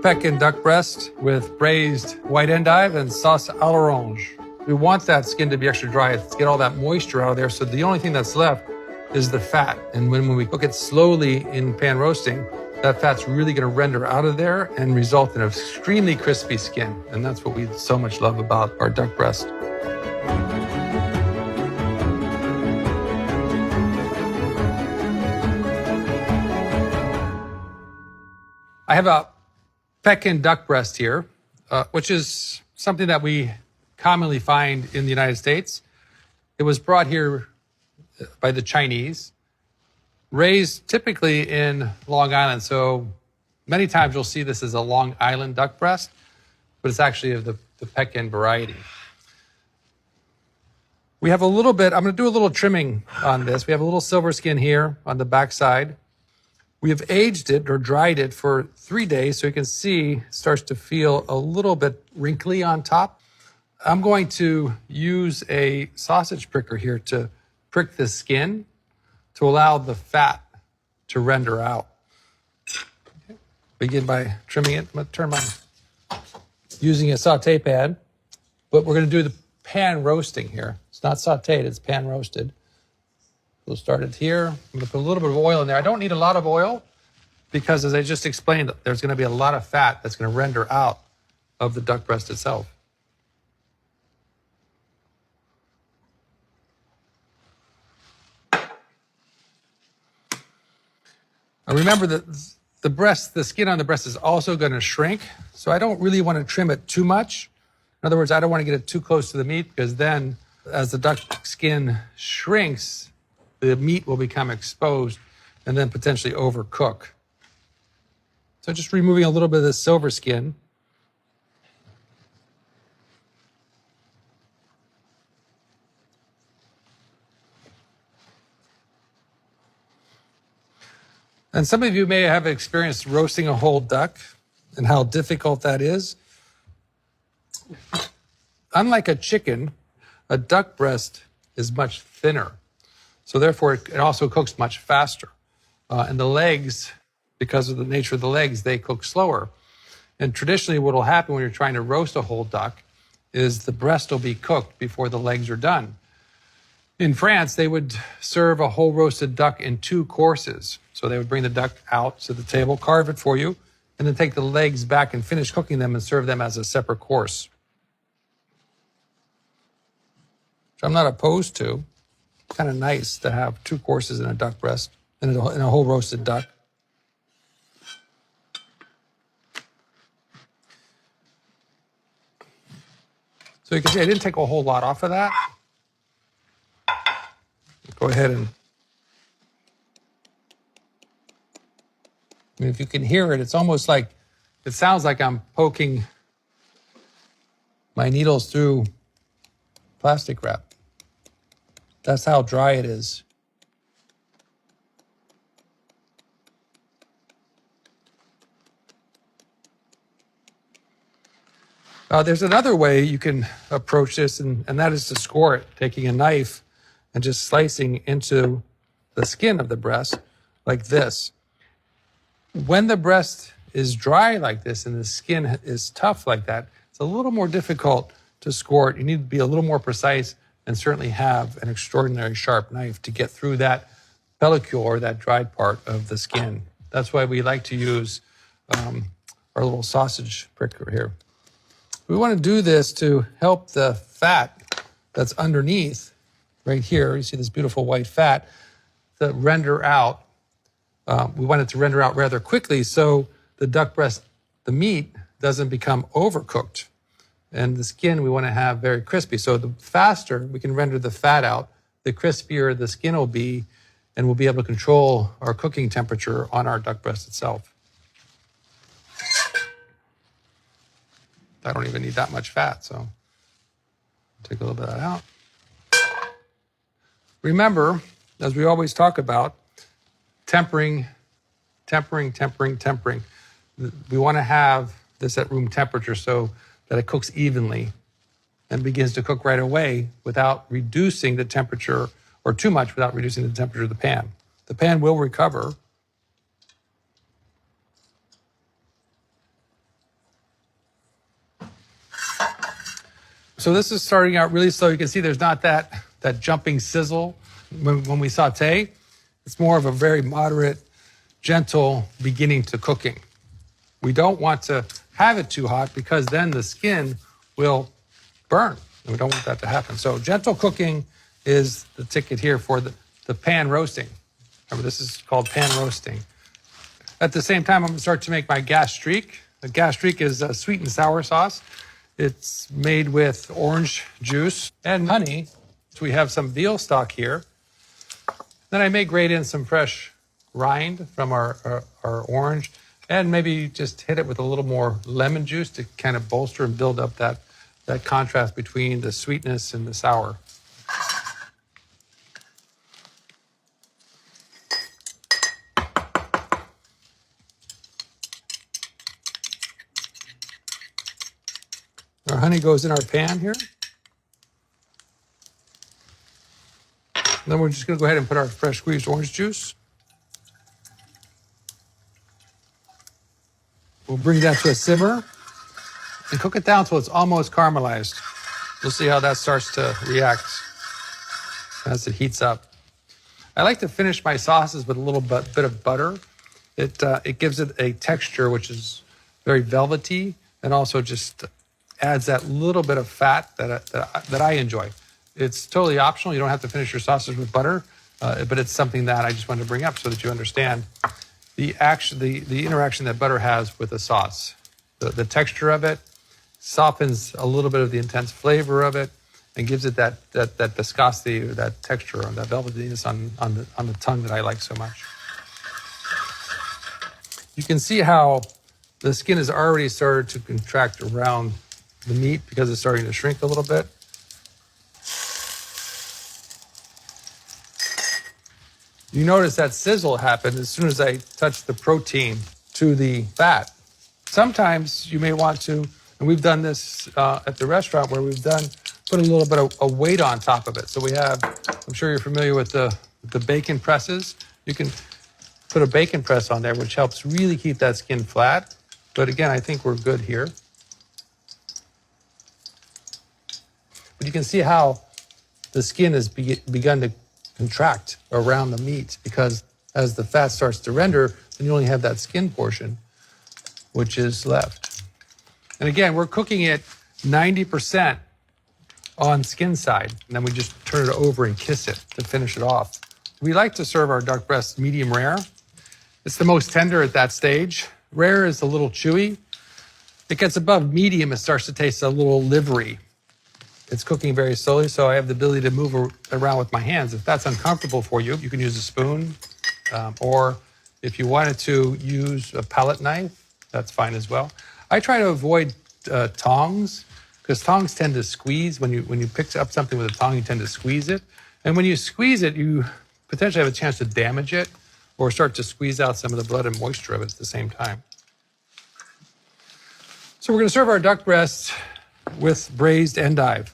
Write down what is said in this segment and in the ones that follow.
Pekin duck breast with braised white endive and sauce à l'orange. We want that skin to be extra dry to get all that moisture out of there, so the only thing that's left is the fat. And when we cook it slowly in pan roasting, that fat's really going to render out of there and result in an extremely crispy skin. And that's what we so much love about our duck breast. I have a Pekin duck breast here, which is something that we commonly find in the United States. It was brought here by the Chinese, raised typically in Long Island. So many times you'll see this as a Long Island duck breast, but it's actually of the Pekin variety. We have a little bit, I'm going to do a little trimming on this. We have a little silver skin here on the back side. We have aged it or dried it for 3 days, so you can see it starts to feel a little bit wrinkly on top. I'm going to use a sausage pricker here to prick the skin to allow the fat to render out. Okay. Begin by trimming it. I'm going to turn using a saute pan, but we're going to do the pan roasting here. It's not sauteed, it's pan roasted. We'll start it here. I'm going to put a little bit of oil in there. I don't need a lot of oil because, as I just explained, there's going to be a lot of fat that's going to render out of the duck breast itself. Now remember that the skin on the breast is also going to shrink, so I don't really want to trim it too much. In other words, I don't want to get it too close to the meat because then, as the duck skin shrinks, the meat will become exposed and then potentially overcook. So just removing a little bit of the silver skin. And some of you may have experienced roasting a whole duck and how difficult that is. Unlike a chicken, a duck breast is much thinner. So therefore, it also cooks much faster. And the legs, because of the nature of the legs, they cook slower. And traditionally, what will happen when you're trying to roast a whole duck is the breast will be cooked before the legs are done. In France, they would serve a whole roasted duck in 2 courses. So they would bring the duck out to the table, carve it for you, and then take the legs back and finish cooking them and serve them as a separate course. Which I'm not opposed to. Kind of nice to have 2 courses in a duck breast and in a whole roasted duck. So you can see I didn't take a whole lot off of that. Go ahead and, I mean, if you can hear it, it's almost like, it sounds like I'm poking my needles through plastic wrap. That's how dry it is. There's another way you can approach this, and that is to score it, taking a knife and just slicing into the skin of the breast like this. When the breast is dry like this and the skin is tough like that, it's a little more difficult to score it. You need to be a little more precise and certainly have an extraordinary sharp knife to get through that pellicule or that dried part of the skin. That's why we like to use our little sausage pricker here. We want to do this to help the fat that's underneath, right here, you see this beautiful white fat, to render out. We want it to render out rather quickly so the duck breast, the meat, doesn't become overcooked. And the skin we want to have very crispy. So the faster we can render the fat out, the crispier the skin will be, and we'll be able to control our cooking temperature on our duck breast itself. I don't even need that much fat, so take a little bit of that out. Remember, as we always talk about, tempering. We want to have this at room temperature so that it cooks evenly and begins to cook right away without reducing the temperature, or too much without reducing the temperature of the pan. The pan will recover. So this is starting out really slow. You can see there's not that jumping sizzle when we saute. It's more of a very moderate, gentle beginning to cooking. We don't want to have it too hot because then the skin will burn. And we don't want that to happen. So gentle cooking is the ticket here for the pan roasting. Remember, this is called pan roasting. At the same time, I'm going to start to make my gastrique. The gastrique is a sweet and sour sauce. It's made with orange juice and honey. So we have some veal stock here. Then I may grate in some fresh rind from our orange and maybe just hit it with a little more lemon juice to kind of bolster and build up that contrast between the sweetness and the sour. Our honey goes in our pan here. And then we're just going to go ahead and put our fresh squeezed orange juice. We'll bring that to a simmer and cook it down until it's almost caramelized. We'll see how that starts to react as it heats up. I like to finish my sauces with a little bit of butter. It gives it a texture which is very velvety and also just adds that little bit of fat that I enjoy. It's totally optional. You don't have to finish your sauces with butter, but it's something that I just wanted to bring up so that you understand the interaction that butter has with the sauce. The texture of it softens a little bit of the intense flavor of it and gives it that viscosity or that texture or that velvetyness on the tongue that I like so much. You can see how the skin has already started to contract around the meat because it's starting to shrink a little bit. You notice that sizzle happened as soon as I touched the protein to the fat. Sometimes you may want to, and we've done this at the restaurant where we've put a little bit of weight on top of it. So we have, I'm sure you're familiar with the bacon presses. You can put a bacon press on there, which helps really keep that skin flat. But again, I think we're good here. But you can see how the skin has begun to contract around the meat because as the fat starts to render, then you only have that skin portion, which is left. And again, we're cooking it 90% on skin side, and then we just turn it over and kiss it to finish it off. We like to serve our duck breast medium rare. It's the most tender at that stage. Rare is a little chewy. It gets above medium, it starts to taste a little livery. It's cooking very slowly, so I have the ability to move around with my hands. If that's uncomfortable for you, you can use a spoon, or if you wanted to use a palette knife, that's fine as well. I try to avoid tongs, because tongs tend to squeeze. When you pick up something with a tong, you tend to squeeze it. And when you squeeze it, you potentially have a chance to damage it or start to squeeze out some of the blood and moisture of it at the same time. So we're going to serve our duck breast with braised endive.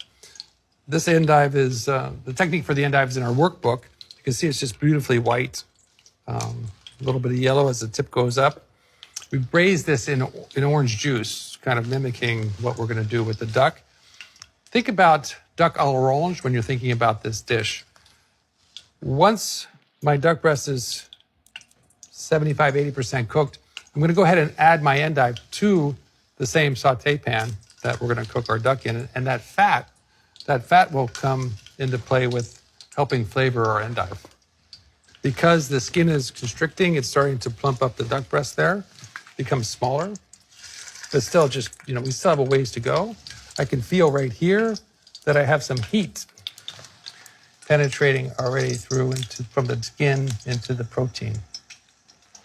This endive is, the technique for the endive is in our workbook. You can see it's just beautifully white, a little bit of yellow as the tip goes up. We braised this in orange juice, kind of mimicking what we're going to do with the duck. Think about duck à l'orange when you're thinking about this dish. Once my duck breast is 75-80% cooked, I'm going to go ahead and add my endive to the same saute pan that we're going to cook our duck in. And that fat will come into play with helping flavor our endive. Because the skin is constricting, it's starting to plump up the duck breast there, becomes smaller. But still just, we still have a ways to go. I can feel right here that I have some heat penetrating already through from the skin into the protein.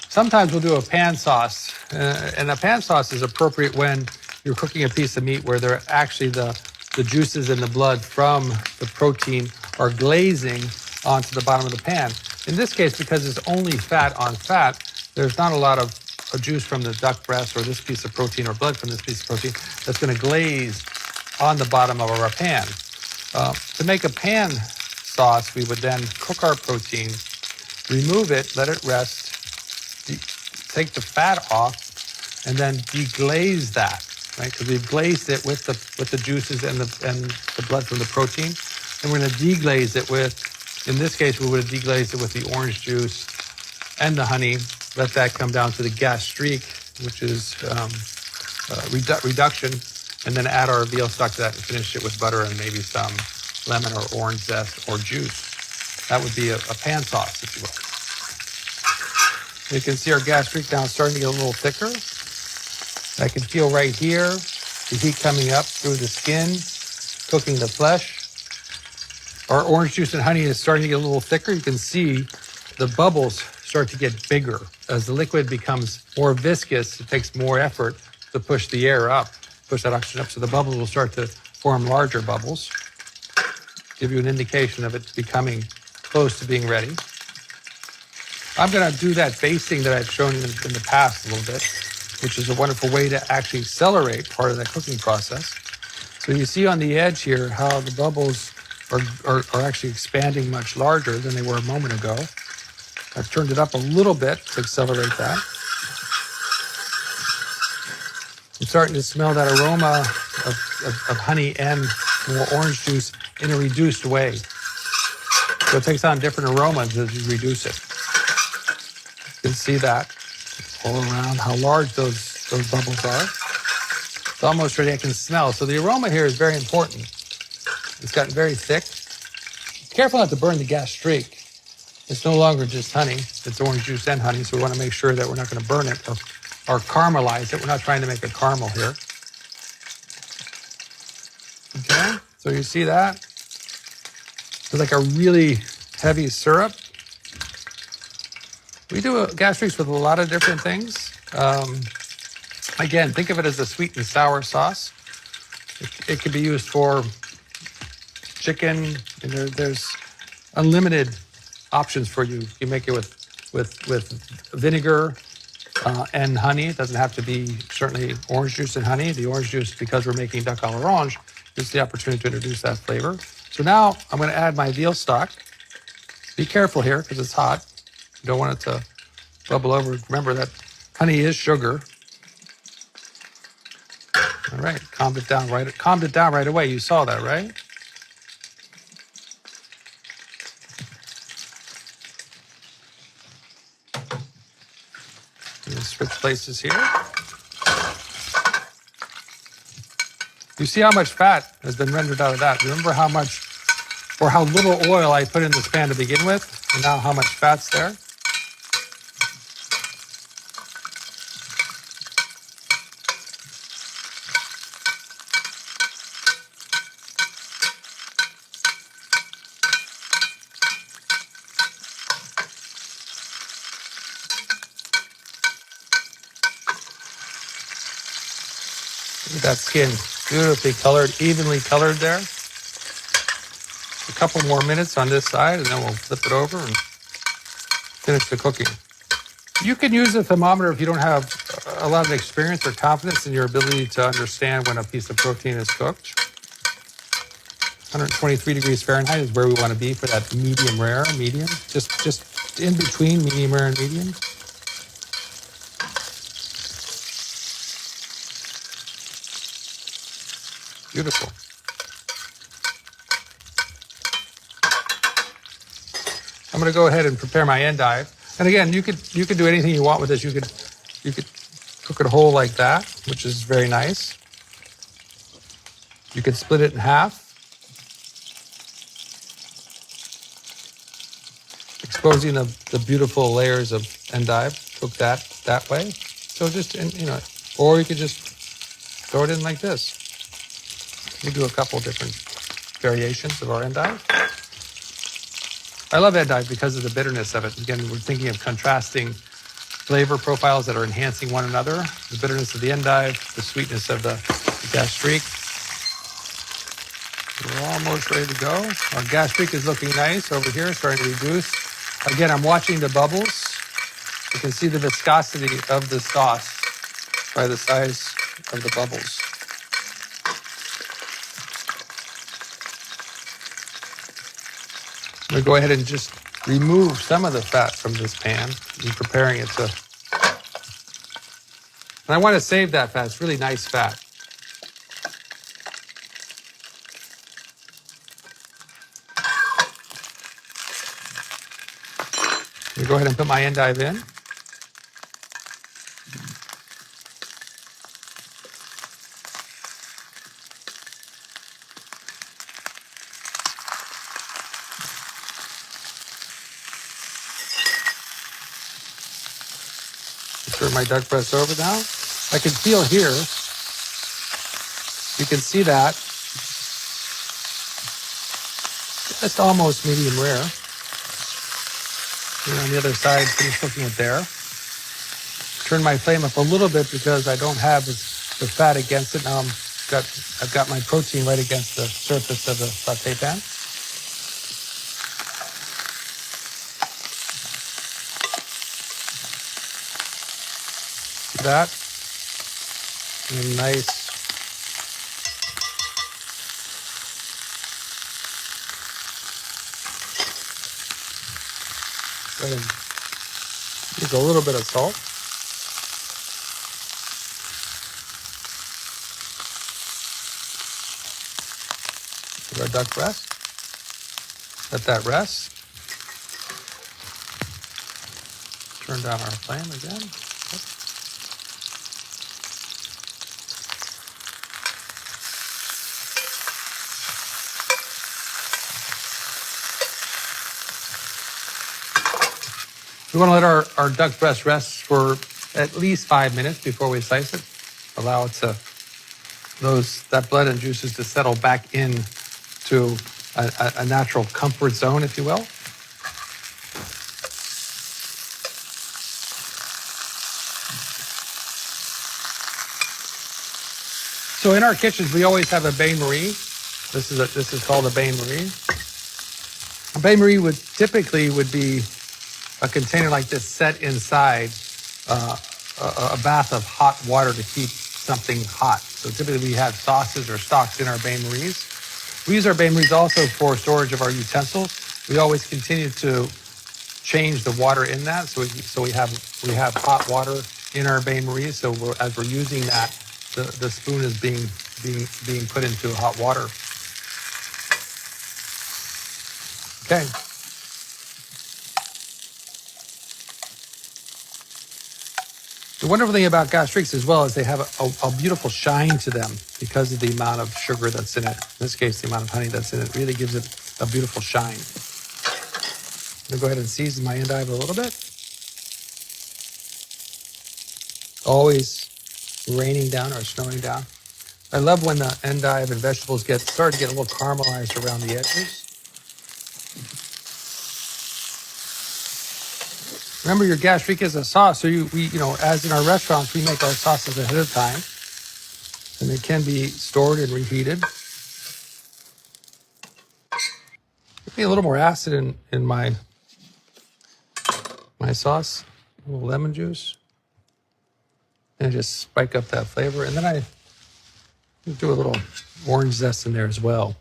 Sometimes we'll do a pan sauce, and a pan sauce is appropriate when you're cooking a piece of meat where they're actually the juices and the blood from the protein are glazing onto the bottom of the pan. In this case, because it's only fat on fat, there's not a lot of juice from the duck breast or this piece of protein or blood from this piece of protein that's going to glaze on the bottom of our pan. To make a pan sauce, we would then cook our protein, remove it, let it rest, take the fat off, and then deglaze that. right? Because we've glazed it with the juices and the blood from the protein. And we're going to deglaze it with, in this case, we would have deglazed it with the orange juice and the honey. Let that come down to the gastrique, which is reduction, and then add our veal stock to that and finish it with butter and maybe some lemon or orange zest or juice. That would be a pan sauce, if you will. You can see our gastrique now starting to get a little thicker. I can feel right here the heat coming up through the skin, cooking the flesh. Our orange juice and honey is starting to get a little thicker. You can see the bubbles start to get bigger. As the liquid becomes more viscous, it takes more effort to push the air up, push that oxygen up, so the bubbles will start to form larger bubbles. Give you an indication of it becoming close to being ready. I'm going to do that basting that I've shown in the past a little bit, which is a wonderful way to actually accelerate part of that cooking process. So you see on the edge here how the bubbles are actually expanding much larger than they were a moment ago. I've turned it up a little bit to accelerate that. I'm starting to smell that aroma of honey and more orange juice in a reduced way. So it takes on different aromas as you reduce it. You can see that all around, how large those bubbles are. It's almost ready, I can smell. So the aroma here is very important. It's gotten very thick. Be careful not to burn the gastrique. It's no longer just honey, it's orange juice and honey, so we want to make sure that we're not going to burn it or caramelize it. We're not trying to make a caramel here. Okay, so you see that? It's like a really heavy syrup. We do gastriques with a lot of different things. Again, think of it as a sweet and sour sauce. It could be used for chicken, and there's unlimited options for you. You make it with vinegar and honey. It doesn't have to be certainly orange juice and honey. The orange juice, because we're making duck à l'orange, gives the opportunity to introduce that flavor. So now I'm going to add my veal stock. Be careful here because it's hot. You don't want it to bubble over. Remember that honey is sugar. All right, calmed it down right away. You saw that, right? Switch places here. You see how much fat has been rendered out of that. Remember how much or how little oil I put in this pan to begin with, and now how much fat's there? Look at that skin, beautifully colored, evenly colored there. A couple more minutes on this side, and then we'll flip it over and finish the cooking. You can use a thermometer if you don't have a lot of experience or confidence in your ability to understand when a piece of protein is cooked. 123 degrees Fahrenheit is where we want to be for that medium rare, medium, just in between medium rare and medium. Beautiful. I'm going to go ahead and prepare my endive. And again, you could do anything you want with this. You could cook it whole like that, which is very nice. You could split it in half, exposing the beautiful layers of endive. Cook that way. So just or you could just throw it in like this. We do a couple different variations of our endive. I love endive because of the bitterness of it. Again, we're thinking of contrasting flavor profiles that are enhancing one another. The bitterness of the endive, the sweetness of the gastrique. We're almost ready to go. Our gastrique is looking nice over here, starting to reduce. Again, I'm watching the bubbles. You can see the viscosity of the sauce by the size of the bubbles. I'm going to go ahead and just remove some of the fat from this pan and preparing it to... And I want to save that fat. It's really nice fat. Go ahead and put my endive in. Turn my duck breast over now. I can feel here. You can see that. Just almost medium rare. And on the other side, finish cooking it there. Turn my flame up a little bit because I don't have the fat against it. Now I've got my protein right against the surface of the saute pan. See that? And nice. Go ahead and use a little bit of salt. Our duck breast. Let that rest. Turn down our flame again. We want to let our duck breast rest for at least 5 minutes before we slice it. Allow it to that blood and juices to settle back in to a natural comfort zone, if you will. So in our kitchens, we always have a bain-marie. This is called a bain-marie. A bain-marie would be a container like this set inside a bath of hot water to keep something hot. So typically we have sauces or stocks in our bain-maries. We use our bain-maries also for storage of our utensils. We always continue to change the water in that. So we have hot water in our bain-maries. So as we're using that, the spoon is being put into hot water. Okay. The wonderful thing about gastriques as well is they have a beautiful shine to them because of the amount of sugar that's in it. In this case, the amount of honey that's in it really gives it a beautiful shine. I'm going to go ahead and season my endive a little bit. Always raining down or snowing down. I love when the endive and vegetables start to get a little caramelized around the edges. Remember, your gastrique is a sauce, so we as in our restaurants, we make our sauces ahead of time, and they can be stored and reheated. Give me a little more acid in my sauce, a little lemon juice, and just spike up that flavor. And then I do a little orange zest in there as well,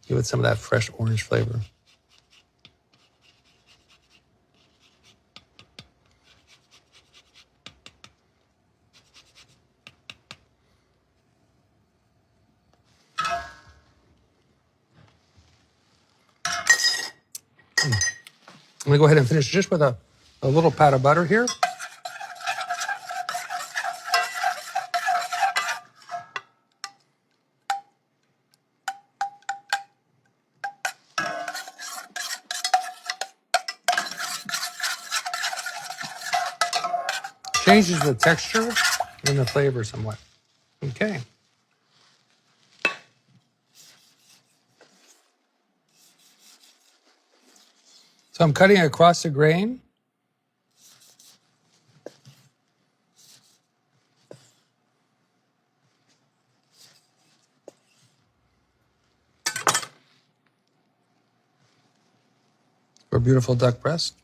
give it some of that fresh orange flavor. I'm going to go ahead and finish just with a little pat of butter here. Changes the texture and the flavor somewhat. Okay. So I'm cutting across the grain. For a beautiful duck breast.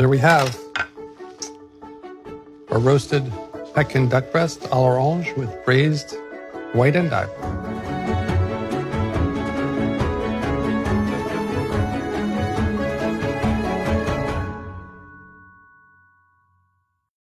There we have a roasted Pekin duck breast à l'orange with braised white endive.